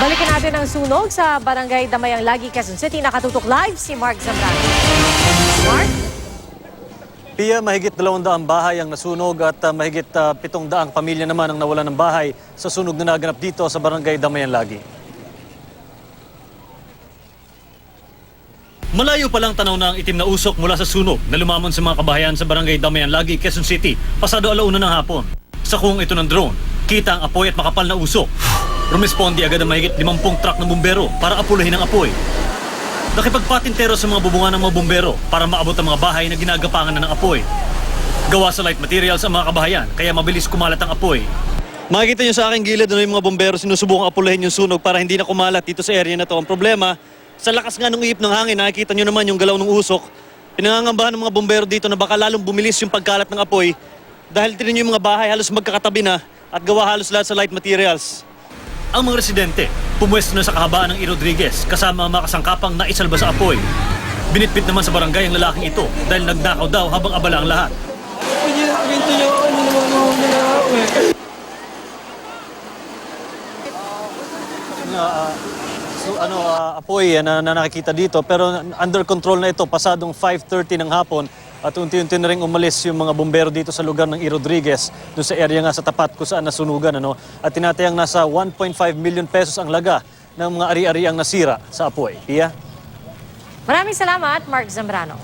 Balikan natin ang sunog sa Barangay Damayang Lagi, Quezon City. Nakatutok live si Mark Zambrano. Mark? Pia, mahigit 200 bahay ang nasunog at mahigit 700 pamilya naman ang nawalan ng bahay sa sunog na naganap dito sa Barangay Damayang Lagi. Malayo pa lang tanaw na ang itim na usok mula sa sunog na lumamon sa mga kabahayan sa Barangay Damayang Lagi, Quezon City, pasado 1:00 ng hapon. Sa kuwang ito ng drone, kita ang apoy at makapal na usok. Rumispondi agad ang mahigit 50 truck ng bumbero para apulahin ang apoy. Nakipagpatintero sa mga bubungan ng mga bumbero para maabot ang mga bahay na ginagapangan na ng apoy. Gawa sa light materials ang mga kabahayan, kaya mabilis kumalat ang apoy. Makikita nyo sa aking gilid na yung mga bumbero sinusubukang apulahin yung sunog para hindi na kumalat dito sa area na to. Ang problema, sa lakas nga ng ihip ng hangin, nakikita nyo naman yung galaw ng usok. Pinangangambahan ng mga bumbero dito na baka lalong bumilis yung pagkalat ng apoy dahil tinan nyo yung mga bahay halos magkakatabi na at gawa halos lahat sa light materials. Ang mga residente, pumwesto na sa kahabaan ng E. Rodriguez kasama ang mga kasangkapang naisalba sa apoy. Binitbit naman sa barangay ang lalaking ito dahil nagnakaw daw habang abala ang lahat. Apoy na nakikita dito pero under control na ito pasadong 5:30 ng hapon. At unti-unti na rin umalis yung mga bumbero dito sa lugar ng E. Rodriguez, doon sa area nga sa tapat kung saan nasunugan. At tinatayang nasa 1.5 million pesos ang laga ng mga ari-ariang nasira sa apoy. Pia? Maraming salamat, Mark Zambrano.